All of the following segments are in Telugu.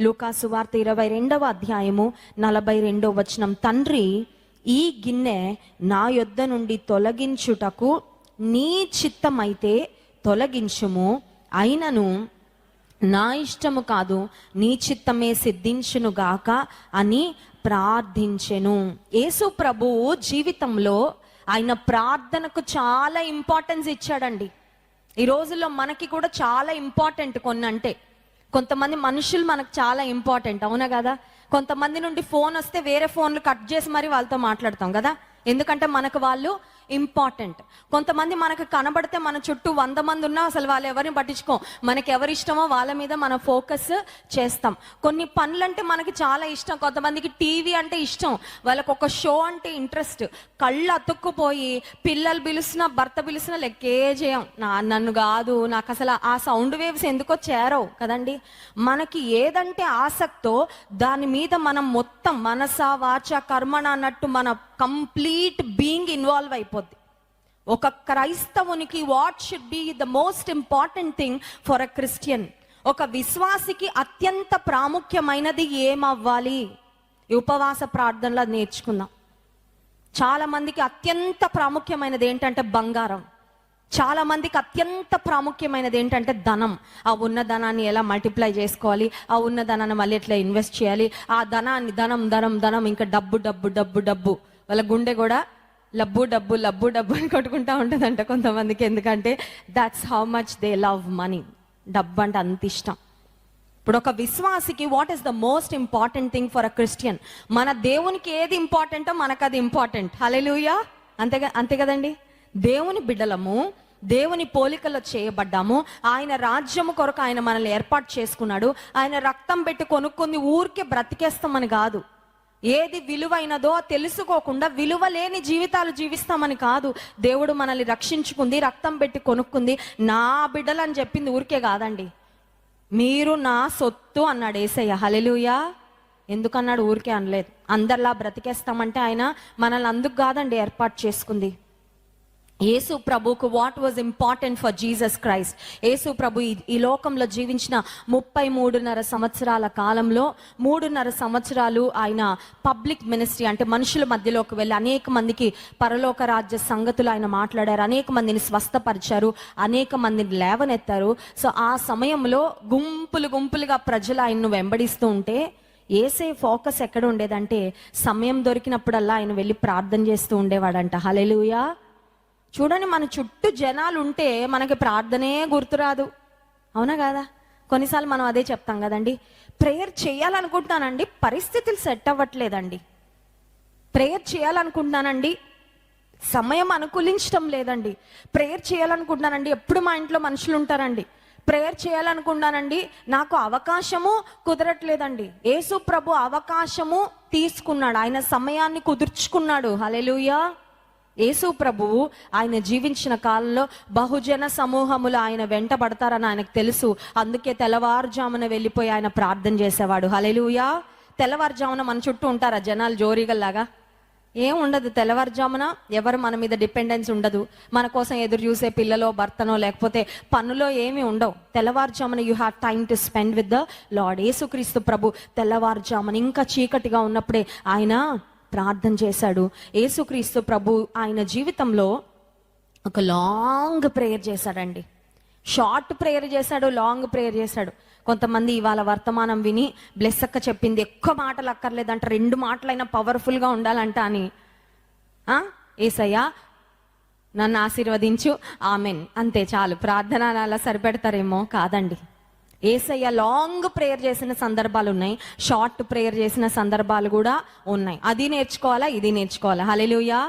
లూకా సువార్త 22వ అధ్యాయము 42వ వచనం. తండ్రి, ఈ గిన్నె నా యొద్ద నుండి తొలగించుటకు నీ చిత్తమైతే తొలగించుము, అయినను నా ఇష్టము కాదు నీ చిత్తమే సిద్ధించునుగాక అని ప్రార్థించెను. యేసు ప్రభువు జీవితంలో ఆయన ప్రార్థనకు చాలా ఇంపార్టెన్స్ ఇచ్చాడండి. ఈ రోజుల్లో మనకి కూడా చాలా ఇంపార్టెంట్ కొన్ని. అంటే కొంతమంది మనుషులు మనకు చాలా ఇంపార్టెంట్, అవునా కదా? కొంతమంది నుండి ఫోన్ వస్తే వేరే ఫోన్లు కట్ చేసి మరి వాళ్ళతో మాట్లాడతాం కదా, ఎందుకంటే మనకు వాళ్ళు ఇంపార్టెంట్. కొంతమంది మనకు కనబడితే మన చుట్టూ 100 మంది ఉన్నా అసలు వాళ్ళు ఎవరిని పట్టించుకోం, మనకి ఎవరి ఇష్టమో వాళ్ళ మీద మనం ఫోకస్ చేస్తాం. కొన్ని పనులంటే మనకి చాలా ఇష్టం, కొంతమందికి టీవీ అంటే ఇష్టం, వాళ్ళకు ఒక షో అంటే ఇంట్రెస్ట్. కళ్ళు అతుక్కుపోయి పిల్లలు పిలుస్తున్నా భర్త పిలుస్తున్నా లెక్కే చేయం. నన్ను కాదు, నాకు అసలు ఆ సౌండ్ వేవ్స్ ఎందుకో చేరవు కదండి. మనకి ఏదంటే ఆసక్తో దాని మీద మనం మొత్తం మనస వాచ కర్మణ అన్నట్టు మన కంప్లీట్ బీయింగ్ ఇన్వాల్వ్ అయిపోద్ది. ఒక క్రైస్తవునికి what should be the most important thing for a Christian? ఒక విశ్వాసికి అత్యంత ప్రాముఖ్యమైనది ఏమవ్వాలి? ఈ ఉపవాస ప్రార్థనలో నేర్చుకుందాం. చాలా మందికి అత్యంత ప్రాముఖ్యమైనది ఏంటంటే బంగారం. చాలా మందికి అత్యంత ప్రాముఖ్యమైనది ఏంటంటే ధనం. ఆ ఉన్న ధనాన్ని ఎలా మల్టిప్లై చేసుకోవాలి, ఆ ఉన్న ధనాన్ని మళ్ళీ ఎట్లా ఇన్వెస్ట్ చేయాలి, ఆ ధనాన్ని ధనం ధనం ధనం ఇంకా డబ్బు డబ్బు డబ్బు డబ్బు. వాళ్ళ గుండె కూడా లబ్బు డబ్బు లబ్బు డబ్బు అని కొట్టుకుంటా ఉంటుందంట కొంతమందికి, ఎందుకంటే that's how much they love money. డబ్బు అంటే అంత ఇష్టం. ఇప్పుడు ఒక విశ్వాసికి what is the most important thing for a Christian? మన దేవునికి ఏది ఇంపార్టెంటో మనకు అది ఇంపార్టెంట్. హల్లెలూయా, అంతే కదండి. దేవుని బిడ్డలము, దేవుని పోలికలో చేయబడ్డాము. ఆయన రాజ్యము కొరకు ఆయన మనల్ని ఏర్పాటు చేసుకున్నాడు. ఆయన రక్తం పెట్టి కొనుక్కుంది ఊరికే బ్రతికేస్తామని కాదు. ఏది విలువైనదో తెలుసుకోకుండా విలువ లేని జీవితాలు జీవిస్తామని కాదు. దేవుడు మనల్ని రక్షించుకుంది, రక్తం పెట్టి కొనుక్కుంది. నా బిడ్డలు అని చెప్పింది ఊరికే కాదండి. మీరు నా సొత్తు అన్నాడు యేసయ్య. హల్లెలూయా. ఎందుకన్నాడు? ఊరికే అనలేదు. అందరిలా బ్రతికేస్తామంటే ఆయన మనల్ని అందుకు కాదండి ఏర్పాటు చేసుకుంది. యేసు ప్రభుకు what was important for Jesus Christ? యేసు ప్రభు ఈ లోకంలో జీవించిన 33.5 సంవత్సరాల కాలంలో 3.5 సంవత్సరాలు ఆయన పబ్లిక్ మినిస్ట్రీ, అంటే మనుషుల మధ్యలోకి వెళ్ళి అనేక మందికి పరలోక రాజ్య సంగతులు ఆయన మాట్లాడారు, అనేక మందిని స్వస్థపరిచారు, అనేక మందిని లేవనెత్తారు. సో ఆ సమయంలో గుంపులుగా ప్రజలు ఆయన్ను వెంబడిస్తూ ఉంటే యేసే ఫోకస్ ఎక్కడ ఉండేదంటే సమయం దొరికినప్పుడల్లా ఆయన వెళ్ళి ప్రార్థన చేస్తూ ఉండేవాడంట. హల్లెలూయా. చూడండి, మన చుట్టూ జనాలు ఉంటే మనకి ప్రార్థనే గుర్తురాదు, అవునా కదా? కొన్నిసార్లు మనం అదే చెప్తాం కదండి, ప్రేయర్ చేయాలనుకుంటున్నానండి, పరిస్థితులు సెట్ అవ్వట్లేదండి. ప్రేయర్ చేయాలనుకుంటున్నానండి, సమయం అనుకూలించడం లేదండి. ప్రేయర్ చేయాలనుకుంటున్నానండి, ఎప్పుడు మా ఇంట్లో మనుషులు ఉంటారండి. ప్రేయర్ చేయాలనుకుంటున్నానండి, నాకు అవకాశము కుదరట్లేదండి. యేసు ప్రభు అవకాశము తీసుకున్నాడు, ఆయన సమయాన్ని కుదుర్చుకున్నాడు. హల్లెలూయా. యేసు ప్రభువు ఆయన జీవించిన కాలంలో బహుజన సమూహములు ఆయన వెంట పడతారని ఆయనకు తెలుసు. అందుకే తెల్లవారుజామున వెళ్ళిపోయి ఆయన ప్రార్థన చేసేవాడు. హల్లెలూయా. తెల్లవారుజామున మన చుట్టూ ఉంటారా జనాలు జోరీగల్లాగా? ఏం ఉండదు. తెల్లవారుజామున ఎవరు మన మీద డిపెండెన్స్ ఉండదు. మన కోసం ఎదురు చూసే పిల్లలో భర్తనో లేకపోతే పనులో ఏమీ ఉండవు. తెల్లవారుజామున you have time to spend with the lord. యేసుక్రీస్తు ప్రభు తెల్లవారుజామున ఇంకా చీకటిగా ఉన్నప్పుడే ఆయన ప్రార్థన చేశాడు. యేసుక్రీస్తు ప్రభు ఆయన జీవితంలో ఒక లాంగ్ ప్రేయర్ చేశాడండి. షార్ట్ ప్రేయర్ చేశాడు, లాంగ్ ప్రేయర్ చేశాడు. కొంతమంది ఇవాళ వర్తమానం విని బ్లెస్ అక్క చెప్పింది ఎక్కువ మాటలు అక్కర్లేదంట, 2 మాటలైనా పవర్ఫుల్గా ఉండాలంట అని. యేసయ్యా నన్ను ఆశీర్వదించు, ఆమెన్, అంతే చాలు. ప్రార్థన అలా సరిపెడతారేమో, కాదండి. యేసయ్య లాంగ్ ప్రేయర్ చేసిన సందర్భాలు ఉన్నాయి, షార్ట్ ప్రేయర్ చేసిన సందర్భాలు కూడా ఉన్నాయి. అది నేర్చుకోవాలా, ఇది నేర్చుకోవాలా. హల్లెలూయా.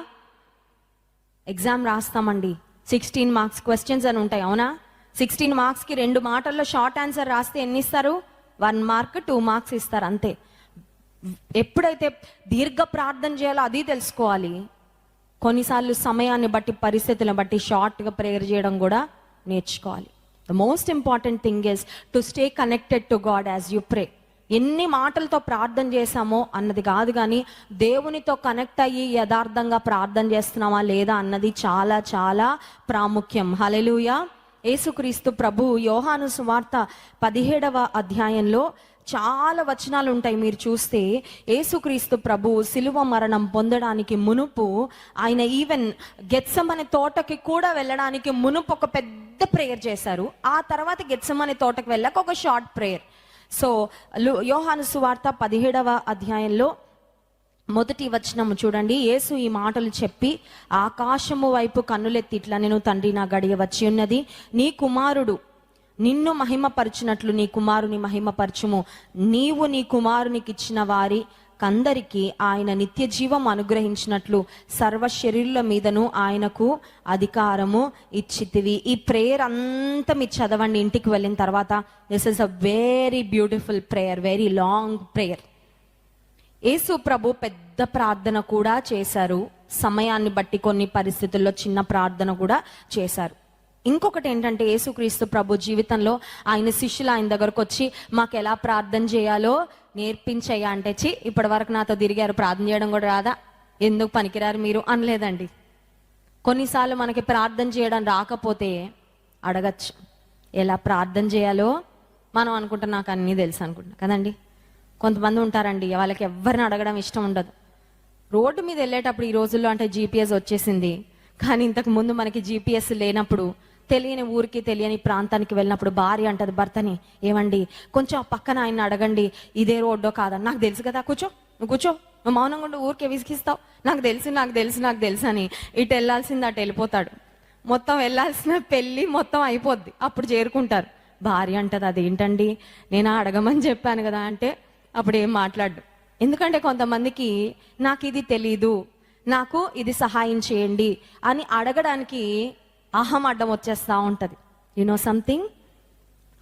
ఎగ్జామ్ రాస్తామండి, 16 మార్క్స్ క్వశ్చన్స్ అని ఉంటాయి, అవునా? 16 మార్క్స్కి 2 మాటల్లో షార్ట్ ఆన్సర్ రాస్తే ఎన్ని ఇస్తారు? 1 మార్క్ 2 మార్క్స్ ఇస్తారు, అంతే. ఎప్పుడైతే దీర్ఘ ప్రార్థన చేయాలో అది తెలుసుకోవాలి. కొన్నిసార్లు సమయాన్ని బట్టి పరిస్థితులను బట్టి షార్ట్గా ప్రేయర్ చేయడం కూడా నేర్చుకోవాలి. The most important thing is to stay connected to God as you pray. ఎన్ని మాటలతో ప్రార్థన చేశామో అన్నది కాదు, కానీ దేవునితో కనెక్ట్ అయ్యి యథార్థంగా ప్రార్థన చేస్తున్నామా లేదా అన్నది చాలా చాలా ప్రాముఖ్యం. హల్లెలూయా. యేసుక్రీస్తు ప్రభు యోహాను సువార్త 17వ అధ్యాయంలో చాలా వచనాలు ఉంటాయి. మీరు చూస్తే యేసుక్రీస్తు ప్రభు సిలువ మరణం పొందడానికి మునుపు ఆయన ఈవెన్ గెత్సెమనే తోటకి కూడా వెళ్ళడానికి మునుపు ఒక పెద్ద ప్రేయర్ చేశారు. ఆ తర్వాత గెత్సెమనే తోటకి వెళ్ళాక ఒక షార్ట్ ప్రేయర్. సో యోహాను సువార్త 17వ అధ్యాయంలో మొదటి వచనము చూడండి. యేసు ఈ మాటలు చెప్పి ఆకాశము వైపు కన్నులెత్తి ఇట్లా, నేను తండ్రి, నా గడియ వచ్చి ఉన్నది, నీ కుమారుడు నిన్ను మహిమపరచునట్లు నీ కుమారుని మహిమపరచుము. నీవు నీ కుమారునికి ఇచ్చిన వారి కందరికి ఆయన నిత్య జీవం అనుగ్రహించినట్లు సర్వ శరీరుల మీదను ఆయనకు అధికారము ఇచ్చితివి. ఈ ప్రేయర్ అంతా మీరు చదవండి ఇంటికి వెళ్ళిన తర్వాత. This is a very beautiful prayer, very long prayer. యేసు ప్రభు పెద్ద ప్రార్థన కూడా చేశారు. సమయాన్ని బట్టి కొన్ని పరిస్థితుల్లో చిన్న ప్రార్థన కూడా చేశారు. ఇంకొకటి ఏంటంటే, యేసుక్రీస్తు ప్రభు జీవితంలో ఆయన శిష్యులు ఆయన దగ్గరకు వచ్చి మాకు ఎలా ప్రార్థన చేయాలో నేర్పించయ్యా అంటే, ఇప్పటి వరకు నాతో తిరిగారు, ప్రార్థన చేయడం కూడా రాదా, ఎందుకు పనికిరారు మీరు అనలేదండి. కొన్నిసార్లు మనకి ప్రార్థన చేయడం రాకపోతే అడగచ్చు, ఎలా ప్రార్థన చేయాలో. మనం అనుకుంటాం నాకు అన్నీ తెలుసు అనుకుంటాం కదండి. కొంతమంది ఉంటారండి, వాళ్ళకి ఎవరిని అడగడం ఇష్టం ఉండదు. రోడ్డు మీద వెళ్ళేటప్పుడు ఈ రోజుల్లో అంటే GPS వచ్చేసింది, కానీ ఇంతకు ముందు మనకి GPS లేనప్పుడు తెలియని ఊరికి తెలియని ప్రాంతానికి వెళ్ళినప్పుడు భార్య అంటది భర్తని, ఏమండి కొంచెం పక్కన ఆయన అడగండి, ఇదే రోడ్డో కాదని. నాకు తెలుసు కదా, కూర్చో, నువ్వు కూర్చో, నువ్వు మౌనంగా ఉండి ఊరికే విసిగిస్తావు, నాకు తెలుసు నాకు తెలుసు నాకు తెలుసు అని. ఇటు వెళ్ళాల్సింది అటు వెళ్ళిపోతాడు. మొత్తం వెళ్ళాల్సిన పెళ్ళి మొత్తం అయిపోద్ది, అప్పుడు చేరుకుంటారు. భార్య అంటది, అదేంటండి నేను అడగమని చెప్పాను కదా అంటే అప్పుడు ఏం మాట్లాడు. ఎందుకంటే కొంతమందికి నాకు ఇది తెలీదు, నాకు ఇది సహాయం చేయండి అని అడగడానికి అహం అడ్డం వచ్చేస్తా ఉంటది. నో సంథింగ్,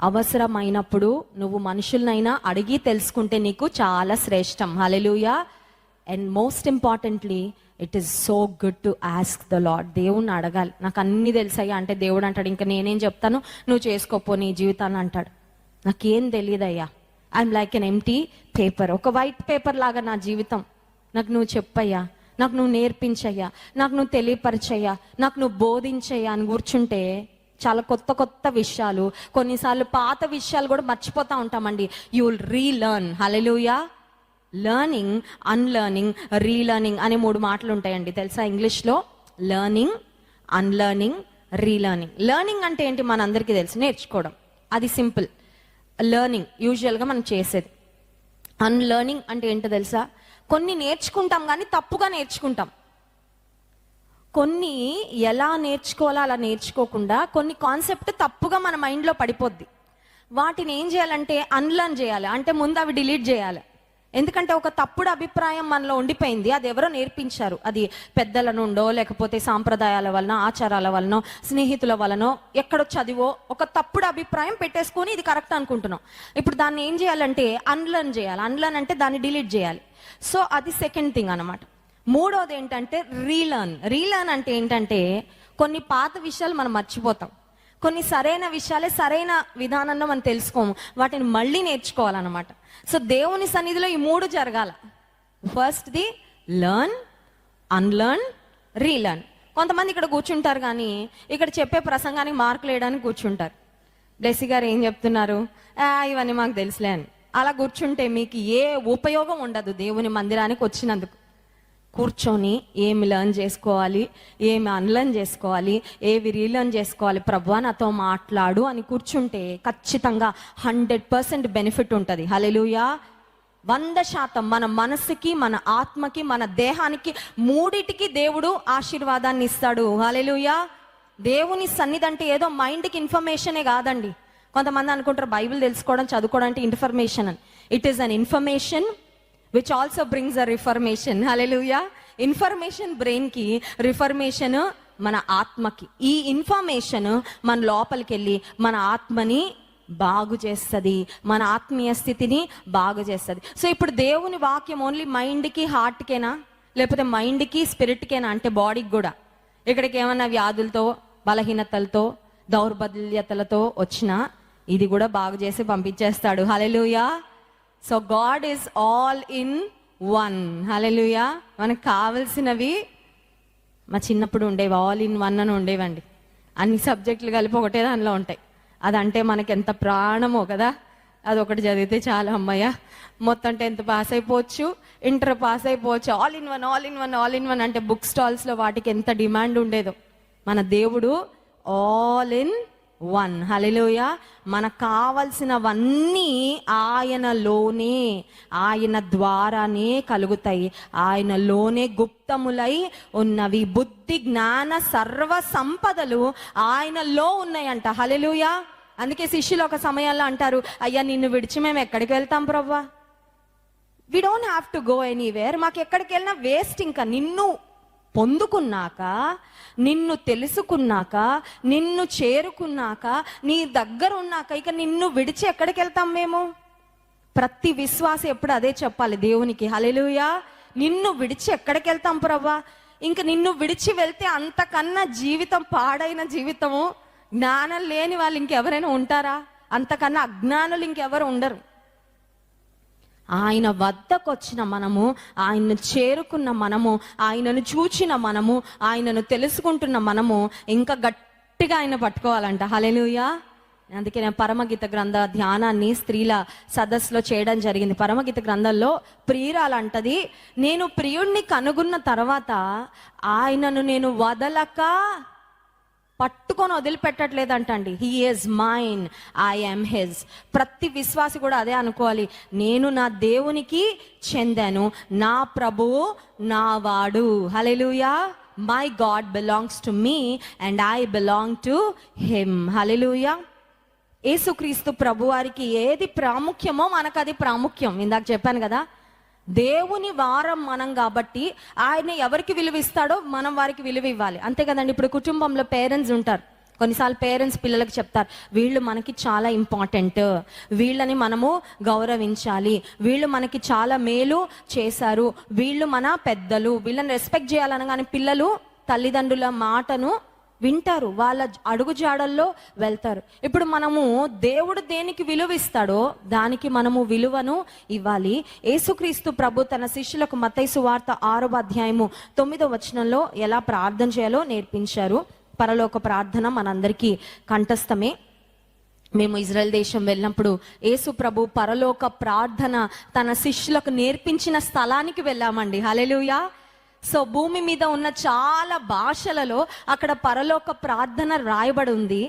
అవసరమైనప్పుడు నువ్వు మనుషులనైనా అడిగి తెలుసుకుంటే నీకు చాలా శ్రేష్టం. Hallelujah. And most importantly, it is so good to ask the lord. దేవుణ్ణి అడగాలి. నాకు అన్ని తెలుసయ్యా అంటే దేవుడు అంటాడు, ఇంకా నేనేం చెప్తాను, నువ్వు చేసుకోపో నీ జీవితాన్ని అంటాడు. నాకేం తెలియదయ్యా, I'm like an empty paper, ఒక వైట్ పేపర్ లాగా నా జీవితం. నాకు నువ్వు చెప్పయ్యా, నాకు నువ్వు నేర్పించయ్యా, నాకు నువ్వు తెలియపరచయ్యా, నాకు నువ్వు బోధించయ్యా అని కూర్చుంటే చాలా కొత్త కొత్త విషయాలు, కొన్నిసార్లు పాత విషయాలు కూడా మర్చిపోతా ఉంటామండి. You will relearn. Hallelujah. Learning, unlearning, relearning అనే 3 మాటలు ఉంటాయండి తెలుసా ఇంగ్లీష్లో. Learning, unlearning, relearning. లర్నింగ్ అంటే ఏంటి మనందరికీ తెలుసు, నేర్చుకోవడం, అది సింపుల్. లర్నింగ్ యూజువల్గా మనం చేసేది. అన్లర్నింగ్ అంటే ఏంటో తెలుసా, కొన్ని నేర్చుకుంటాం కానీ తప్పుగా నేర్చుకుంటాం. కొన్ని ఎలా నేర్చుకోవాలో అలా నేర్చుకోకుండా కొన్ని కాన్సెప్ట్ తప్పుగా మన మైండ్లో పడిపోద్ది. వాటిని ఏం చేయాలంటే అన్లర్న్ చేయాలి, అంటే ముందు అవి డిలీట్ చేయాలి. ఎందుకంటే ఒక తప్పుడు అభిప్రాయం మనలో ఉండిపోయింది, అది ఎవరో నేర్పించారు. అది పెద్దల నుండో లేకపోతే సాంప్రదాయాల వలన, ఆచారాల వలనో, స్నేహితుల వలనో, ఎక్కడో చదివో ఒక తప్పుడు అభిప్రాయం పెట్టేసుకొని ఇది కరెక్ట్ అనుకుంటున్నాం. ఇప్పుడు దాన్ని ఏం చేయాలంటే అన్లర్న్ చేయాలి. అన్లర్న్ అంటే దాన్ని డిలీట్ చేయాలి. సో అది సెకండ్ థింగ్ అనమాట. మూడోది ఏంటంటే రీలర్న్. రీలర్న్ అంటే ఏంటంటే కొన్ని పాత విషయాలు మనం మర్చిపోతాం, కొన్ని సరైన విషయాలే సరైన విధానంలో మనం తెలుసుకోము, వాటిని మళ్ళీ నేర్చుకోవాలన్నమాట. సో దేవుని సన్నిధిలో ఈ 3 జరగాల. First the learn, unlearn, relearn. కొంతమంది ఇక్కడ కూర్చుంటారు కానీ ఇక్కడ చెప్పే ప్రసంగానికి మార్కులు వేయడానికి కూర్చుంటారు. బ్లెస్సీ గారు ఏం చెప్తున్నారు, ఇవన్నీ మాకు తెలుసులే అని అలా కూర్చుంటే మీకు ఏ ఉపయోగం ఉండదు. దేవుని మందిరానికి వచ్చినందుకు కూర్చొని ఏమి లర్న్ చేసుకోవాలి, ఏమి అన్లర్న్ చేసుకోవాలి, ఏవి రీలర్న్ చేసుకోవాలి, ప్రభువా నాతో మాట్లాడు అని కూర్చుంటే ఖచ్చితంగా 100% బెనిఫిట్ ఉంటుంది. హల్లెలూయా. 100% మన మనసుకి, మన ఆత్మకి, మన దేహానికి, మూడిటికి దేవుడు ఆశీర్వాదాన్ని ఇస్తాడు. హల్లెలూయా. దేవుని సన్నిధి అంటే ఏదో మైండ్కి ఇన్ఫర్మేషనే కాదండి. కొంతమంది అనుకుంటారు బైబిల్ తెలుసుకోవడం, చదువుకోవడం అంటే ఇన్ఫర్మేషన్ అని. It is an information which also brings a reformation. Hallelujah. Information brain కి, రిఫర్మేషన్ మన ఆత్మకి. ఈ ఇన్ఫర్మేషన్ మన లోపలికి వెళ్ళి మన ఆత్మని బాగు చేస్తుంది, మన ఆత్మీయ స్థితిని బాగు చేస్తుంది. సో ఇప్పుడు దేవుని వాక్యం ఓన్లీ మైండ్కి, హార్ట్కేనా, లేకపోతే మైండ్కి, స్పిరిట్కేనా అంటే బాడీకి కూడా. ఇక్కడికి ఏమన్నా వ్యాధులతో, బలహీనతలతో, దౌర్బల్యతలతో వచ్చినా ఇది కూడా బాగు చేసి పంపించేస్తాడు. Hallelujah. So God is all in one. Hallelujah. మనకు కావలసినవి మా చిన్నప్పుడు ఉండేవి, ఆల్ ఇన్ వన్ అని ఉండేవండి. అన్ని సబ్జెక్టులు కలిపి ఒకటే దానిలో ఉంటాయి. అదంటే మనకి ఎంత ప్రాణమో కదా. అదొకటి చదివితే చాలా అమ్మయ్య, మొత్తం 10th పాస్ అయిపోవచ్చు, ఇంటర్ పాస్ అయిపోవచ్చు, ఆల్ ఇన్ వన్ అంటే బుక్ స్టాల్స్లో వాటికి ఎంత డిమాండ్ ఉండేదో. మన దేవుడు ఆల్ ఇన్ వన్. హల్లెలూయా. మనకు కావలసినవన్నీ ఆయనలోనే, ఆయన ద్వారానే కలుగుతాయి, ఆయనలోనే గుప్తములై ఉన్నవి. బుద్ధి జ్ఞాన సర్వ సంపదలు ఆయనలో ఉన్నాయంట. హల్లెలూయా. అందుకే శిష్యులు ఒక సమయంలో అంటారు, అయ్యా నిన్ను విడిచి మేము ఎక్కడికి వెళ్తాం ప్రభువా, we don't have to go anywhere, మాకు ఎక్కడికి వెళ్ళినా వేస్ట్. ఇంకా నిన్ను పొందుకున్నాక, నిన్ను తెలుసుకున్నాక, నిన్ను చేరుకున్నాక, నీ దగ్గర ఉన్నాక ఇక నిన్ను విడిచి ఎక్కడికి వెళ్తాం మేము? ప్రతి విశ్వాసి ఎప్పుడు అదే చెప్పాలి దేవునికి. హల్లెలూయా. నిన్ను విడిచి ఎక్కడికి వెళ్తాం ప్రభువా? ఇంక నిన్ను విడిచి వెళ్తే అంతకన్నా జీవితం పాడైన జీవితము, జ్ఞానం లేని వాళ్ళు ఇంకెవరైనా ఉంటారా? అంతకన్నా అజ్ఞానులు ఇంకెవరు ఉండరు. ఆయన వద్దకు వచ్చిన మనము, ఆయన్ను చేరుకున్న మనము, ఆయనను చూచిన మనము, ఆయనను తెలుసుకుంటున్న మనము ఇంకా గట్టిగా ఆయన పట్టుకోవాలంట. హల్లెలూయా. అందుకే నేను పరమగీత గ్రంథ ధ్యానాన్ని స్త్రీల సదస్సులో చేయడం జరిగింది. పరమగీత గ్రంథంలో ప్రియురాలంటది, నేను ప్రియుణ్ణి కనుగొన్న తర్వాత ఆయనను నేను వదలక పట్టుకొని వదిలిపెట్టట్లేదంటండి. He is mine, I am his. ప్రతి విశ్వాసి కూడా అదే అనుకోవాలి, నేను నా దేవునికి చెందాను, నా ప్రభువు నా వాడు. Hallelujah. My God belongs to me and I belong to him. Hallelujah. యేసుక్రీస్తు ప్రభు వారికి ఏది ప్రాముఖ్యమో మనకు అది ప్రాముఖ్యం. ఇందాక చెప్పాను కదా, దేవుని వారం మనం కాబట్టి ఆయన ఎవరికి విలువ ఇస్తాడో మనం వారికి విలువ ఇవ్వాలి. అంతే కదండి. ఇప్పుడు కుటుంబంలో పేరెంట్స్ ఉంటారు, కొన్నిసార్లు పేరెంట్స్ పిల్లలకు చెప్తారు, వీళ్ళు మనకి చాలా ఇంపార్టెంట్, వీళ్ళని మనము గౌరవించాలి, వీళ్ళు మనకి చాలా మేలు చేశారు, వీళ్ళు మన పెద్దలు, వీళ్ళని రెస్పెక్ట్ చేయాలనగానే పిల్లలు తల్లిదండ్రుల మాటను వింటారు, వాళ్ళ అడుగు జాడల్లో వెళ్తారు. ఇప్పుడు మనము దేవుడు దేనికి విలువ ఇస్తాడో దానికి మనము విలువను ఇవ్వాలి. యేసుక్రీస్తు ప్రభు తన శిష్యులకు మత్తయి సువార్త 6వ అధ్యాయము 9వ వచనంలో ఎలా ప్రార్థన చేయాలో నేర్పించారు. పరలోక ప్రార్థన మనందరికీ కంఠస్థమే. మేము ఇజ్రాయెల్ దేశం వెళ్ళినప్పుడు యేసు ప్రభు పరలోక ప్రార్థన తన శిష్యులకు నేర్పించిన స్థలానికి వెళ్ళామండి. హల్లెలూయా. సో భూమి మీద ఉన్న చాలా భాషలలో అక్కడ పరలోక ప్రార్థన వ్రాయబడి ఉంది.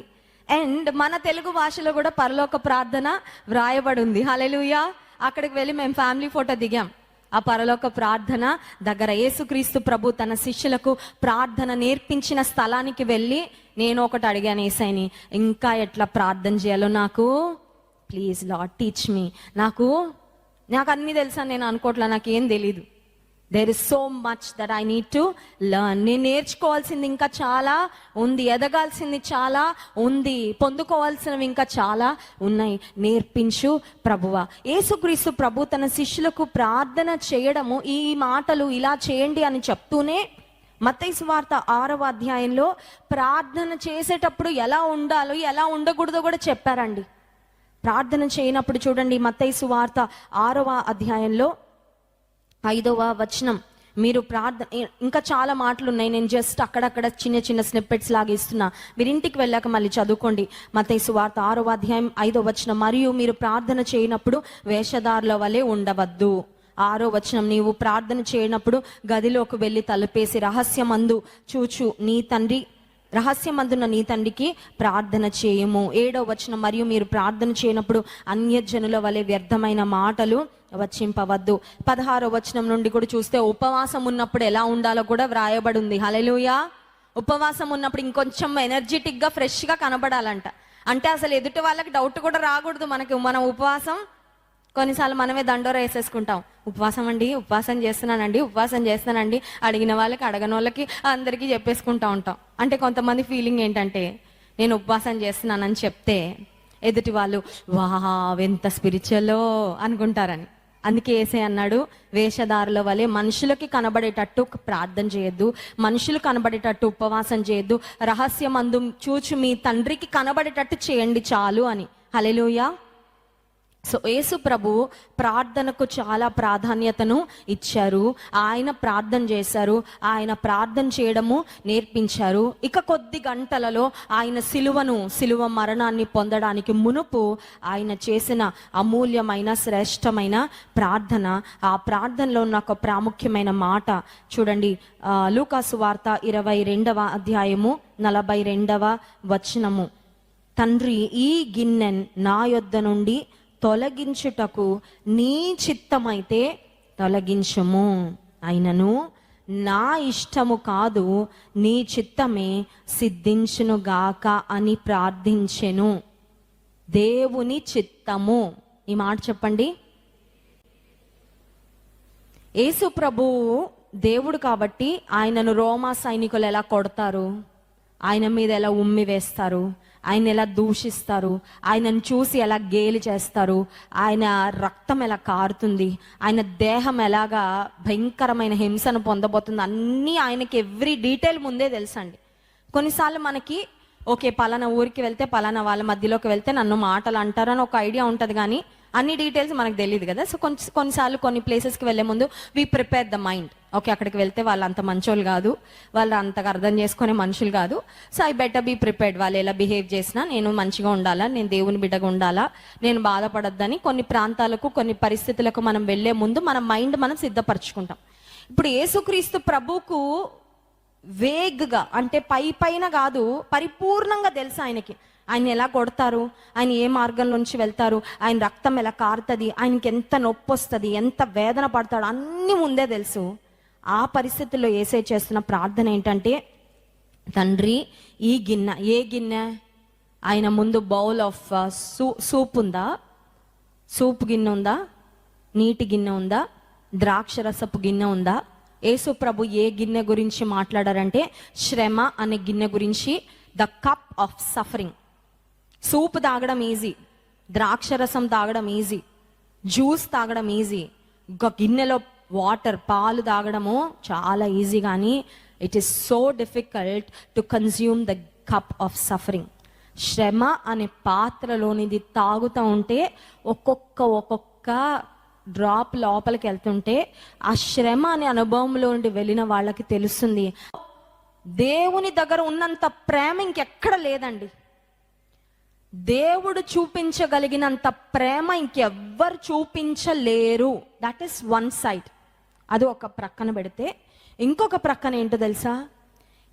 అండ్ మన తెలుగు భాషలో కూడా పరలోక ప్రార్థన వ్రాయబడి ఉంది. హల్లెలూయా. అక్కడికి వెళ్ళి మేము ఫ్యామిలీ ఫోటో దిగాం. ఆ పరలోక ప్రార్థన దగ్గర యేసుక్రీస్తు ప్రభు తన శిష్యులకు ప్రార్థన నేర్పించిన స్థలానికి వెళ్ళి నేను ఒకటి అడిగాను, యేసయ్యని, ఇంకా ఎట్లా ప్రార్థన చేయాలో నాకు ప్లీజ్ లార్డ్ టీచ్ మీ. నాకు అన్నీ తెలుసా నేను అనుకోవట్లా, నాకేం తెలీదు. There is so much that I need to learn. నేను నేర్చుకోవాల్సింది ఇంకా చాలా ఉంది, ఎదగాల్సింది చాలా ఉంది, పొందుకోవాల్సినవి ఇంకా చాలా ఉన్నాయి. నేర్పించు ప్రభువా. యేసుక్రీస్తు ప్రభు తన శిష్యులకు ప్రార్థన చేయడము, ఈ మాటలు ఇలా చేయండి అని చెప్తూనే మత్తయి సువార్త 6వ అధ్యాయంలో ప్రార్థన చేసేటప్పుడు ఎలా ఉండాలో ఎలా ఉండకూడదో కూడా చెప్పారండి. ప్రార్థన చేయనప్పుడు చూడండి, మత్తయి సువార్త 6వ అధ్యాయంలో 5వ వచనం, మీరు ప్రార్థన, ఇంకా చాలా మాటలు ఉన్నాయి, నేను జస్ట్ అక్కడక్కడ చిన్న చిన్న స్నిప్పెట్స్ లాగా ఇస్తున్నా, మీరు ఇంటికి వెళ్ళాక మళ్ళీ చదువుకోండి. మత్తయి సువార్త 6వ అధ్యాయం 5వ వచనం, మరియు మీరు ప్రార్థన చేయనప్పుడు వేషధారుల వలె ఉండవద్దు. 6వ వచనం, నీవు ప్రార్థన చేయనప్పుడు గదిలోకి వెళ్ళి తలుపేసి రహస్యమందున్న నీ తండ్రికి ప్రార్థన చేయము. 7వ వచనం, మరియు మీరు ప్రార్థన చేయనప్పుడు అన్యజనుల వలె వ్యర్థమైన మాటలు వచ్చింపవద్దు. 16వ వచనం నుండి కూడా చూస్తే ఉపవాసం ఉన్నప్పుడు ఎలా ఉండాలో కూడా వ్రాయబడి ఉంది. హల్లెలూయా. ఉపవాసం ఉన్నప్పుడు ఇంకొంచెం ఎనర్జెటిక్ గా ఫ్రెష్ గా కనబడాలంట. అంటే అసలు ఎదుటి వాళ్ళకి డౌట్ కూడా రాకూడదు మనకి, మన ఉపవాసం. కొన్నిసార్లు మనమే దండోర వేసేసుకుంటాం, ఉపవాసం అండి, ఉపవాసం చేస్తున్నానండి, అడిగిన వాళ్ళకి అడగని వాళ్ళకి అందరికీ చెప్పేసుకుంటా ఉంటాం. అంటే కొంతమంది ఫీలింగ్ ఏంటంటే, నేను ఉపవాసం చేస్తున్నానని చెప్తే ఎదుటి వాళ్ళు వావ్ ఎంత స్పిరిచువల్లో అనుకుంటారని. అందుకే యేసయ్య అన్నాడు, వేషధారుల వలె మనుషులకి కనబడేటట్టు ప్రార్థన చేయొద్దు, మనుషులు కనబడేటట్టు ఉపవాసం చేయొద్దు, రహస్యమందు చూచి మీ తండ్రికి కనబడేటట్టు చేయండి చాలు అని. హల్లెలూయా. సో యేసు ప్రభు ప్రార్థనకు చాలా ప్రాధాన్యతను ఇచ్చారు. ఆయన ప్రార్థన చేశారు, ఆయన ప్రార్థన చేయడము నేర్పించారు. ఇక కొద్ది గంటలలో ఆయన సిలువ మరణాన్ని పొందడానికి మునుపు ఆయన చేసిన అమూల్యమైన శ్రేష్టమైన ప్రార్థన. ఆ ప్రార్థనలో ఉన్న ఒక ప్రాముఖ్యమైన మాట చూడండి. లూకాసు వార్త 22వ అధ్యాయము 42వ వచనము. తండ్రి, ఈ గిన్నె నా యొద్ద నుండి తొలగించుటకు నీ చిత్తమైతే తొలగించుము, అయినను నా ఇష్టము కాదు నీ చిత్తమే సిద్ధించునుగాక అని ప్రార్థించెను. దేవుని చిత్తము. ఈ మాట చెప్పండి. యేసు ప్రభువు దేవుడు కాబట్టి ఆయనను రోమా సైనికులు ఎలా కొడతారు, ఆయన మీద ఎలా ఉమ్మి వేస్తారు, ఆయన ఎలా దూషిస్తారు, ఆయనను చూసి ఎలా గేలి చేస్తారు, ఆయన రక్తం ఎలా కారుతుంది, ఆయన దేహం ఎలాగా భయంకరమైన హింసను పొందబోతుంది, అన్నీ ఆయనకి ఎవ్రీ డీటెయిల్ ముందే తెలుసండి. కొన్నిసార్లు మనకి ఓకే పలానా ఊరికి వెళ్తే పలానా వాళ్ళ మధ్యలోకి వెళ్తే నన్ను మాటలు అంటారని ఒక ఐడియా ఉంటుంది, కానీ అన్ని డీటెయిల్స్ మనకు తెలియదు కదా. సో కొన్నిసార్లు కొన్ని ప్లేసెస్కి వెళ్ళే ముందు we prepare the mind. Okay, అక్కడికి వెళ్తే వాళ్ళు అంత మంచోళ్ళు కాదు, వాళ్ళు అంతగా అర్థం చేసుకునే మనుషులు కాదు. So I better be prepared. వాళ్ళు ఎలా బిహేవ్ చేసినా నేను మంచిగా ఉండాలా, నేను దేవుని బిడ్డగా ఉండాలా, నేను బాధపడొద్దని కొన్ని ప్రాంతాలకు కొన్ని పరిస్థితులకు మనం వెళ్లే ముందు మన మైండ్ మనం సిద్ధపరచుకుంటాం. ఇప్పుడు యేసుక్రీస్తు ప్రభుకు వేగ్గా అంటే పైన కాదు, పరిపూర్ణంగా తెలుసు ఆయనకి. ఆయన ఎలా కొడతారు, ఆయన ఏ మార్గంలోంచి వెళ్తారు, ఆయన రక్తం ఎలా కారుతుంది, ఆయనకి ఎంత నొప్పి వస్తుంది, ఎంత వేదన పడతాడు, అన్నీ ముందే తెలుసు. ఆ పరిస్థితుల్లో యేసయ్య చేస్తున్న ప్రార్థన ఏంటంటే, తండ్రి ఈ గిన్నె, ఏ గిన్నె? ఆయన ముందు బౌల్ ఆఫ్ సూప్ ఉందా, సూప్ గిన్నె ఉందా, నీటి గిన్నె ఉందా, ద్రాక్షరసపు గిన్నె ఉందా? యేసు ప్రభు ఏ గిన్నె గురించి మాట్లాడారంటే శ్రమ అనే గిన్నె గురించి. The cup of suffering. Soup తాగడం ఈజీ, ద్రాక్షరసం తాగడం ఈజీ, జ్యూస్ తాగడం ఈజీ, ఒక గిన్నెలో వాటర్ పాలు తాగడము చాలా ఈజీ, కానీ it is so difficult to consume the cup of suffering. శ్రమ అనే పాత్రలోనిది తాగుతూ ఉంటే ఒక్కొక్క డ్రాప్ లోపలికి వెళ్తుంటే ఆ శ్రమ అనే అనుభవంలో నుండి వెళ్ళిన వాళ్ళకి తెలుస్తుంది, దేవుని దగ్గర ఉన్నంత ప్రేమ ఇంకెక్కడ లేదండి. దేవుడు చూపించగలిగినంత ప్రేమ ఇంకెవ్వరు చూపించలేరు. That is one side. అది ఒక ప్రక్కన పెడితే, ఇంకొక ప్రక్కన ఏంటో తెలుసా,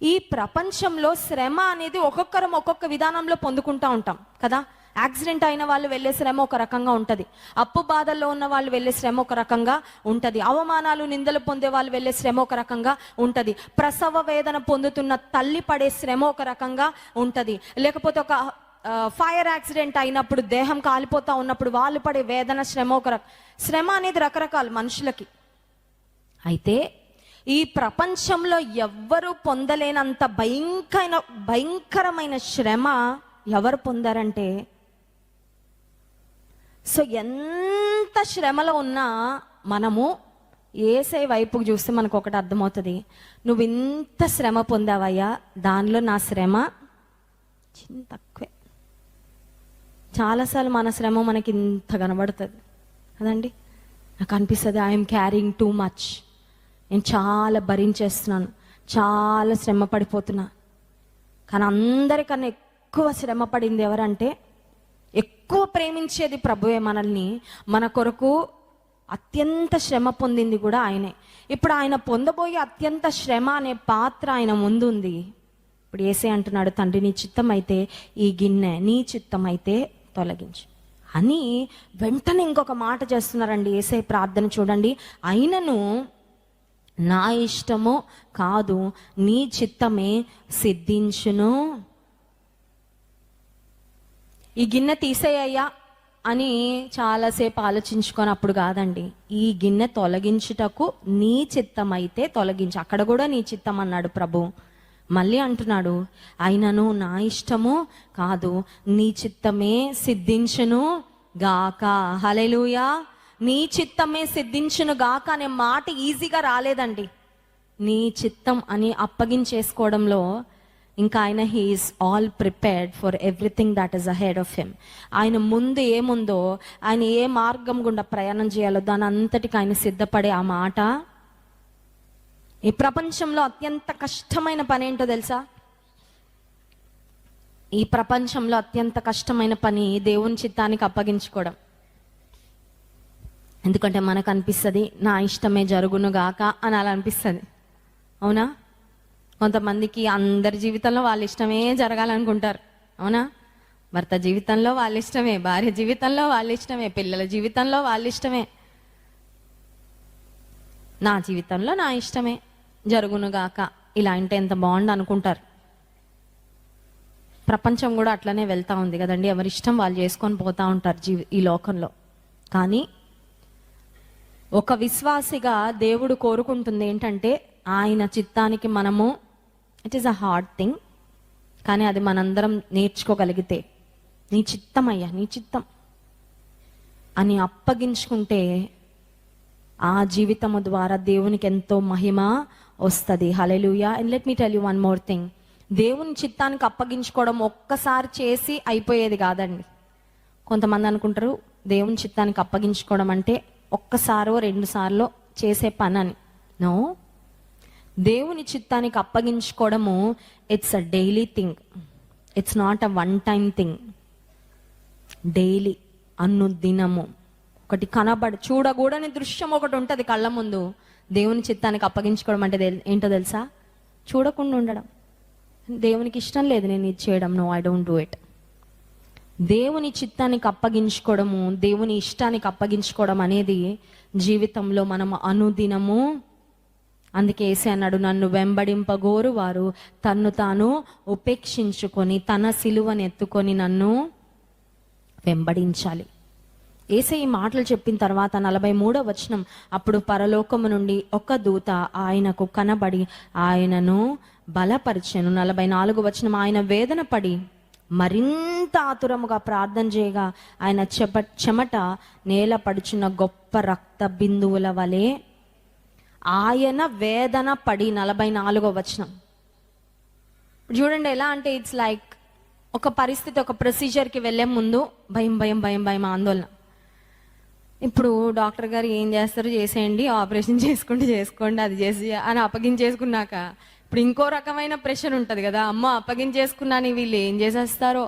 ఈ ప్రపంచంలో శ్రమ అనేది ఒక్కొక్కరం ఒక్కొక్క విధానంలో పొందుకుంటూ ఉంటాం కదా. యాక్సిడెంట్ అయిన వాళ్ళు వెళ్ళే శ్రమ ఒక రకంగా ఉంటుంది, అప్పు బాధల్లో ఉన్న వాళ్ళు వెళ్ళే శ్రమ ఒక రకంగా ఉంటుంది, అవమానాలు నిందలు పొందే వాళ్ళు వెళ్ళే శ్రమ ఒక రకంగా ఉంటుంది, ప్రసవ వేదన పొందుతున్న తల్లి పడే శ్రమ ఒక రకంగా ఉంటుంది, లేకపోతే ఒక ఫైర్ యాక్సిడెంట్ అయినప్పుడు దేహం కాలిపోతా ఉన్నప్పుడు వాళ్ళు పడే వేదన శ్రమ ఒక శ్రమ అనేది రకరకాల మనుషులకి. అయితే ఈ ప్రపంచంలో ఎవ్వరూ పొందలేనంత భయంకరమైన శ్రమ ఎవరు పొందారంటే, సో ఎంత శ్రమలో ఉన్నా మనము యేసయ్య వైపుకు చూస్తే మనకు ఒకటి అర్థమవుతుంది, నువ్వు ఇంత శ్రమ పొందావయ్యా, దానిలో నా శ్రమ చిన్న తక్కువే. చాలాసార్లు మన శ్రమ మనకి ఇంత కనబడుతుంది కదండి. నాకు అనిపిస్తుంది ఐఎమ్ క్యారింగ్ టూ మచ్, నేను చాలా భరించేస్తున్నాను, చాలా శ్రమ పడిపోతున్నా. కానీ అందరికన్నా ఎక్కువ శ్రమ పడింది ఎవరంటే, ఎక్కువ ప్రేమించేది ప్రభువే మనల్ని, మన కొరకు అత్యంత శ్రమ పొందింది కూడా ఆయనే. ఇప్పుడు ఆయన పొందబోయే అత్యంత శ్రమ అనే పాత్ర ఆయన ముందుంది. ఇప్పుడు యేసయ్య అంటున్నాడు, తండ్రి నీ చిత్తం అయితే ఈ గిన్నె నీ చిత్తం అయితే తొలగించు అని. వెంటనే ఇంకొక మాట చేస్తున్నారండి యేసయ్య ప్రార్థన చూడండి. అయినను నా ఇష్టము కాదు నీ చిత్తమే సిద్ధించును. ఈ గిన్నె తీసేయ్యా అని చాలాసేపు ఆలోచించుకున్నప్పుడు కాదండి, ఈ గిన్నె తొలగించుటకు నీ చిత్తం అయితే తొలగించు. అక్కడ కూడా నీ చిత్తం అన్నాడు ప్రభు. మళ్ళీ అంటున్నాడు, అయినను నా ఇష్టము కాదు నీ చిత్తమే సిద్ధించును గాక. హల్లెలూయా. నీ చిత్తమే సిద్ధించును గాక అనే మాట ఈజీగా రాలేదండి. నీ చిత్తం అని అప్పగించేసుకోవడంలో ఇంకా ఆయన he is all prepared for everything that is ahead of him. ఆయన ముందు ఏముందో, ఆయన ఏ మార్గం గుండా ప్రయాణం చేయాలో దాని అంతటికి ఆయన సిద్ధపడే ఆ మాట. ఈ ప్రపంచంలో అత్యంత కష్టమైన పని ఏంటో తెలుసా? ఈ ప్రపంచంలో అత్యంత కష్టమైన పని దేవుని చిత్తానికి అప్పగించుకోవడం. ఎందుకంటే మనకు అనిపిస్తుంది నా ఇష్టమే జరుగును గాక అని అలా అనిపిస్తుంది. అవునా? కొంతమందికి అందరి జీవితంలో వాళ్ళ ఇష్టమే జరగాలనుకుంటారు. అవునా? భర్త జీవితంలో వాళ్ళ ఇష్టమే, భార్య జీవితంలో వాళ్ళ ఇష్టమే, పిల్లల జీవితంలో వాళ్ళ ఇష్టమే, నా జీవితంలో నా ఇష్టమే జరుగునుగాక, ఇలా అంటే ఎంత బాగుండు అనుకుంటారు. ప్రపంచం కూడా అట్లనే వెళ్తా ఉంది కదండి. ఎవరి ఇష్టం వాళ్ళు చేసుకొని పోతా ఉంటారు ఈ లోకంలో. కానీ ఒక విశ్వాసిగా దేవుడు కోరుకుంటుంది ఏంటంటే ఆయన చిత్తానికి మనము, it is a hard thing, కానీ అది మనందరం నేర్చుకోగలిగితే, నీ చిత్తం అయ్యా, నీ చిత్తం అని అప్పగించుకుంటే ఆ జీవితము ద్వారా దేవునికి ఎంతో మహిమ వస్తుంది. Hallelujah. And let me tell you one more thing. దేవుని చిత్తానికి అప్పగించుకోవడం ఒక్కసారి చేసి అయిపోయేది కాదండి. కొంతమంది అనుకుంటారు దేవుని చిత్తానికి అప్పగించుకోవడం అంటే ఒక్కసారో 2 సార్లు చేసే పని అని. నో, దేవుని చిత్తానికి అప్పగించుకోవడము it's a daily thing, it's not a one time thing. Daily, అనుదినము ఒకటి చూడకూడని దృశ్యం ఒకటి ఉంటుంది కళ్ళ ముందు. దేవుని చిత్తానికి అప్పగించుకోవడం అంటే ఏంటో తెలుసా? చూడకుండా ఉండడం. దేవునికి ఇష్టం లేదు నేను ఇది చేయడం, no I don't do it. దేవుని చిత్తానికి అప్పగించుకోవడము, దేవుని ఇష్టానికి అప్పగించుకోవడం అనేది జీవితంలో మనము అనుదినము. అందుకే యేసే అన్నాడు, నన్ను వెంబడింపగోరు వారు తన్ను తాను ఉపేక్షించుకొని తన సిలువను ఎత్తుకొని నన్ను వెంబడించాలి. యేసే ఈ మాటలు చెప్పిన తర్వాత 43వ వచనం, అప్పుడు పరలోకము నుండి ఒక దూత ఆయనకు కనబడి ఆయనను బలపరిచెను. 44వ వచనం, ఆయన వేదన పడి మరింత ఆతురముగా ప్రార్థన చేయగా ఆయన చెమట నేల పడుచున్న గొప్ప రక్త బిందువుల వలె ఆయన వేదన పడి. 44వ వచనం చూడండి ఎలా అంటే, ఇట్స్ లైక్ ఒక పరిస్థితి, ఒక ప్రొసీజర్కి వెళ్ళే ముందు భయం భయం భయం భయం ఆందోళన. ఇప్పుడు డాక్టర్ గారు ఏం చేస్తారు, చేసేయండి, ఆపరేషన్ చేసుకోండి, అది చేసి అని అప్పగించేసుకున్నాక ఇప్పుడు ఇంకో రకమైన ప్రెషర్ ఉంటుంది కదా. అమ్మ అప్పగించేసుకున్నాను, వీళ్ళు ఏం చేసేస్తారో.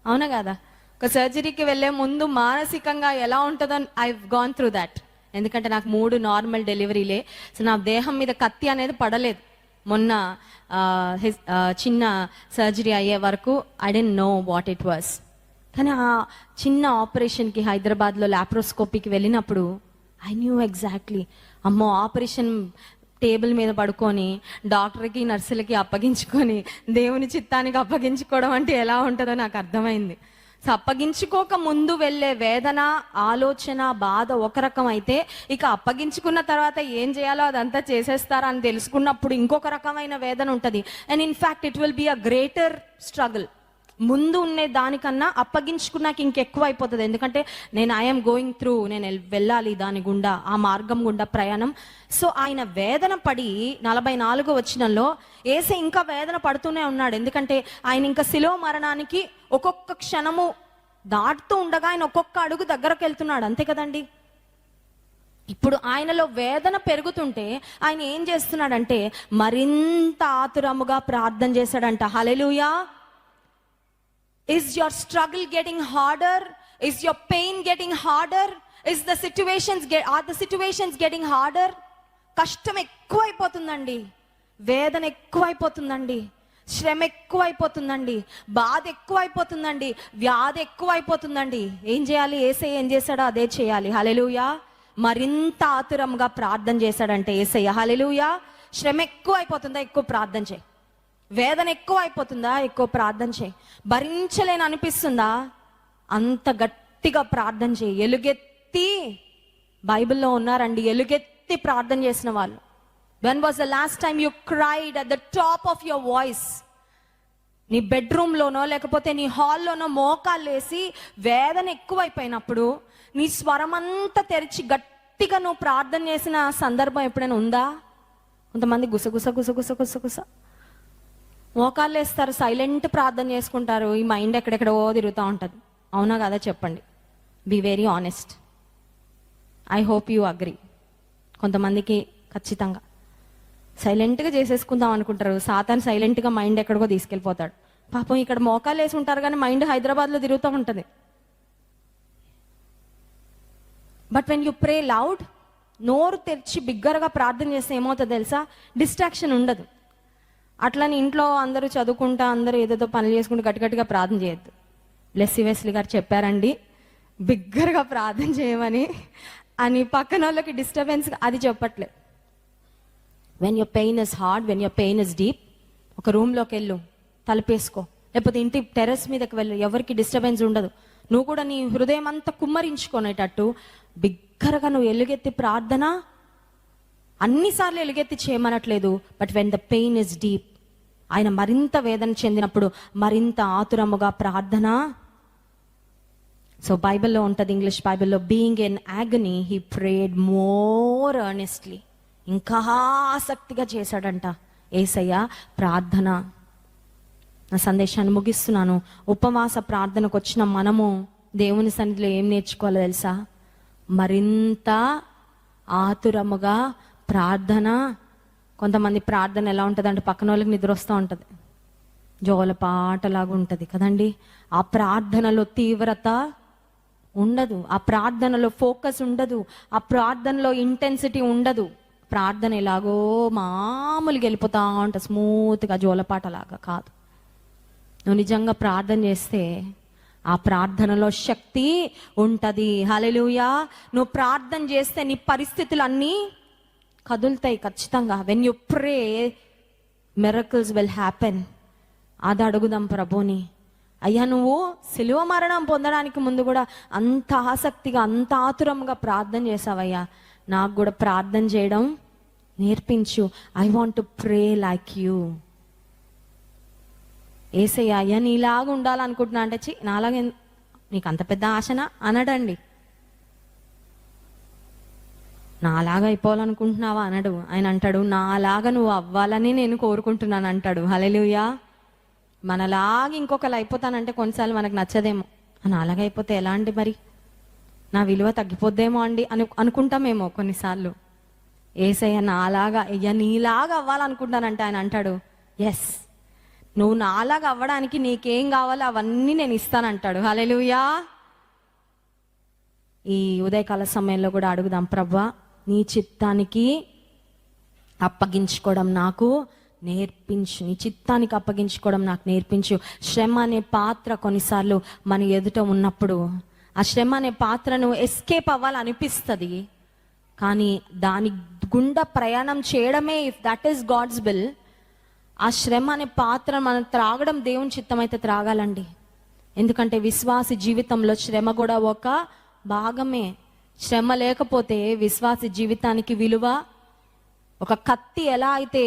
అవునా కదా? ఒక సర్జరీకి వెళ్ళే ముందు మానసికంగా ఎలా ఉంటుందో ఐ గాన్ త్రూ దాట్. ఎందుకంటే నాకు 3 నార్మల్ డెలివరీలే. సో నా దేహం మీద కత్తి అనేది పడలేదు. మొన్న చిన్న సర్జరీ అయ్యే వరకు I don't know what it was. కానీ ఆ చిన్న ఆపరేషన్కి హైదరాబాద్లో లాప్రోస్కోపీకి వెళ్ళినప్పుడు ఐ న్యూ ఎగ్జాక్ట్లీ, అమ్మో ఆపరేషన్ టేబుల్ మీద పడుకొని డాక్టర్కి నర్సులకి అప్పగించుకొని దేవుని చిత్తానికి అప్పగించుకోవడం అంటే ఎలా ఉంటుందో నాకు అర్థమైంది. సో అప్పగించుకోక ముందు వెళ్ళే వేదన, ఆలోచన, బాధ ఒక రకం అయితే, ఇక అప్పగించుకున్న తర్వాత ఏం చేయాలో అదంతా చేసేస్తారా అని తెలుసుకున్నప్పుడు ఇంకొక రకమైన వేదన ఉంటుంది. And in fact it will be a greater struggle. ముందు ఉండే దానికన్నా అప్పగించుకున్నాక ఇంకెక్కువ అయిపోతుంది. ఎందుకంటే ఐఎమ్ గోయింగ్ త్రూ, నేను వెళ్ళాలి దాని గుండా, ఆ మార్గం గుండా ప్రయాణం. సో ఆయన వేదన పడి 44వ వచనంలో యేసే ఇంకా వేదన పడుతూనే ఉన్నాడు. ఎందుకంటే ఆయన ఇంకా శిలువ మరణానికి ఒక్కొక్క క్షణము దాటుతూ ఉండగా ఆయన ఒక్కొక్క అడుగు దగ్గరకు వెళ్తున్నాడు. అంతే కదండి? ఇప్పుడు ఆయనలో వేదన పెరుగుతుంటే ఆయన ఏం చేస్తున్నాడంటే మరింత ఆతురముగా ప్రార్థన చేశాడంట. హల్లెలూయా. Is your struggle getting harder? Is your pain getting harder? Are the situations getting harder? కష్టం ఎక్కువైపోతుందండి, వేదన ఎక్కువైపోతుందండి, శ్రమ ఎక్కువైపోతుందండి, బాధ ఎక్కువైపోతుందండి, వ్యాధి ఎక్కువైపోతుందండి. ఏం చేయాలి? యేసయ్య ఏం చేశాడో అదే చేయాలి. హల్లెలూయా. మరింత ఆతురంగా ప్రార్థన చేశాడంటే యేసయ్య. హల్లెలూయా. శ్రమ ఎక్కువైపోతుందా? ఎక్కువ ప్రార్థన చేయి. వేదన ఎక్కువ అయిపోతుందా? ఎక్కువ ప్రార్థన చేయి. భరించలేని అనిపిస్తుందా? అంత గట్టిగా ప్రార్థన చేయి. ఎలుగెత్తి, బైబిల్లో ఉన్నారండి ఎలుగెత్తి ప్రార్థన చేసిన వాళ్ళు. When was the last time you cried at the top of your voice? నీ బెడ్రూమ్లోనో లేకపోతే నీ హాల్లోనో మోకాళ్ళు వేసి వేదన ఎక్కువైపోయినప్పుడు నీ స్వరమంతా తెరిచి గట్టిగా నువ్వు ప్రార్థన చేసిన సందర్భం ఎప్పుడైనా ఉందా? కొంతమంది గుసగుస గుసగుస గుసగుస మోకాళ్ళు వేస్తారు, సైలెంట్ ప్రార్థన చేసుకుంటారు, ఈ మైండ్ ఎక్కడెక్కడో తిరుగుతూ ఉంటుంది. అవునా కదా చెప్పండి? Be very honest. I hope you agree. కొంతమందికి ఖచ్చితంగా సైలెంట్గా చేసేసుకుందాం అనుకుంటారు, సాతాను సైలెంట్గా మైండ్ ఎక్కడికో తీసుకెళ్ళిపోతాడు. పాపం ఇక్కడ మోకాళ్ళు వేసి ఉంటారు కానీ మైండ్ హైదరాబాద్లో తిరుగుతూ ఉంటుంది. But when you pray loud, నోరు తెరిచి బిగ్గరగా ప్రార్థన చేస్తే ఏమవుతుందో తెలుసా? డిస్ట్రాక్షన్ ఉండదు. అట్లని ఇంట్లో అందరూ చదువుకుంటా, అందరూ ఏదేదో పనులు చేసుకుంటూ గట్టిగట్టిగా ప్రార్థన చేయొద్దు. లెస్సీ వెస్లీ గారు చెప్పారండి బిగ్గరగా ప్రార్థన చేయమని, అని పక్కన వాళ్ళకి డిస్టర్బెన్స్ అది చెప్పట్లే. When your pain is hard, when your pain is deep, ఒక రూమ్లోకి వెళ్ళు, తలుపేసుకో, లేకపోతే ఇంటి టెర్రస్ మీదకి వెళ్ళు, ఎవరికి డిస్టర్బెన్స్ ఉండదు. నువ్వు కూడా నీ హృదయం అంతా కుమ్మరించుకునేటట్టు బిగ్గరగా నువ్వు ఎలుగెత్తి ప్రార్థన, అన్నిసార్లు ఎలుగెత్తి చేయమనట్లేదు, but when the pain is deep, ఆయన మరింత వేదన చెందినప్పుడు మరింత ఆతురముగా ప్రార్థన. సో బైబిల్లో ఉంటుంది, ఇంగ్లీష్ బైబిల్లో, being in agony he prayed more earnestly, ఇంకా ఆసక్తిగా చేశాడంట యేసయ్య ప్రార్థన. నా సందేశాన్ని ముగిస్తున్నాను. ఉపవాస ప్రార్థనకు వచ్చిన మనము దేవుని సన్నిధిలో ఏం నేర్చుకోవాలో తెలుసా? మరింత ఆతురముగా ప్రార్థన. కొంతమంది ప్రార్థన ఎలా ఉంటుంది అంటే పక్కన వాళ్ళకి నిద్ర వస్తూ ఉంటుంది, జోల పాటలాగా ఉంటుంది కదండి. ఆ ప్రార్థనలో తీవ్రత ఉండదు, ఆ ప్రార్థనలో ఫోకస్ ఉండదు, ఆ ప్రార్థనలో ఇంటెన్సిటీ ఉండదు. ప్రార్థన ఎలాగో మామూలుగా వెళ్ళిపోతా ఉంటుంది, స్మూత్గా జోలపాటలాగా కాదు. నువ్వు నిజంగా ప్రార్థన చేస్తే ఆ ప్రార్థనలో శక్తి ఉంటుంది. హల్లెలూయా. నువ్వు ప్రార్థన చేస్తే నీ పరిస్థితులు అన్నీ కదులుతాయి ఖచ్చితంగా. When you pray miracles will happen. అది అడుగుదాం ప్రభుని. అయ్యా, నువ్వు సిలువ మరణం పొందడానికి ముందు కూడా అంత ఆసక్తిగా, అంత ఆతురంగా ప్రార్థన చేసావయ్యా, నాకు కూడా ప్రార్థన చేయడం నేర్పించు. I want to pray like you. ఏసయ్యా, అయ్యా నీలాగా ఉండాలనుకుంటున్నా అంటే, నాలాగే నీకు అంత పెద్ద ఆశనా అనడండి. నాలాగా అయిపోవాలనుకుంటున్నావా అనడు. ఆయన అంటాడు, నాలాగా నువ్వు అవ్వాలని నేను కోరుకుంటున్నాను అంటాడు. హల్లెలూయా. మనలాగా ఇంకొకరు అయిపోతానంటే కొన్నిసార్లు మనకు నచ్చదేమో. నాలాగా అయిపోతే ఎలా అండి, మరి నా విలువ తగ్గిపోద్దేమో అండి అనుకుంటామేమో కొన్నిసార్లు. ఏసయ్య నాలాగా, అయ్యా నీలాగా అవ్వాలనుకుంటానంటే ఆయన అంటాడు, ఎస్, నువ్వు నాలాగా అవ్వడానికి నీకేం కావాలో అవన్నీ నేను ఇస్తానంటాడు. హల్లెలూయా. ఈ ఉదయకాల సమయంలో కూడా అడుగుదాం, ప్రభువా నీ చిత్తానికి అప్పగించుకోవడం నాకు నేర్పించు, నీ చిత్తానికి అప్పగించుకోవడం నాకు నేర్పించు. శ్రమ అనే పాత్ర కొన్నిసార్లు మన ఎదుట ఉన్నప్పుడు ఆ శ్రమ అనే పాత్రను ఎస్కేప్ అవ్వాలనిపిస్తుంది, కానీ దాని గుండా ప్రయాణం చేయడమే, if that is God's will, ఆ శ్రమ అనే పాత్ర మనం త్రాగడం దేవుని చిత్తం అయితే త్రాగాలండి. ఎందుకంటే విశ్వాసి జీవితంలో శ్రమ కూడా ఒక భాగమే. శ్రమ లేకపోతే విశ్వాసి జీవితానికి విలువ. ఒక కత్తి ఎలా అయితే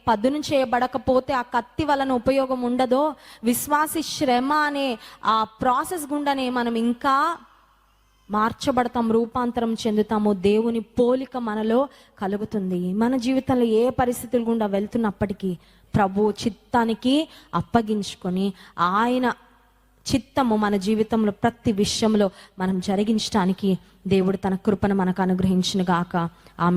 పదును చేయబడకపోతే ఆ కత్తి వలన ఉపయోగం ఉండదో, విశ్వాసి శ్రమ అనే ఆ ప్రాసెస్ గుండానే మనం ఇంకా మార్చబడతాం, రూపాంతరం చెందుతాము, దేవుని పోలిక మనలో కలుగుతుంది. మన జీవితంలో ఏ పరిస్థితుల గుండా వెళ్తున్నప్పటికీ ప్రభు చిత్తానికి అప్పగించుకొని ఆయన చిత్తము మన జీవితంలో ప్రతి విషయంలో మనం జరిగించడానికి దేవుడు తన కృపను మనకు అనుగ్రహించును గాక. ఆమె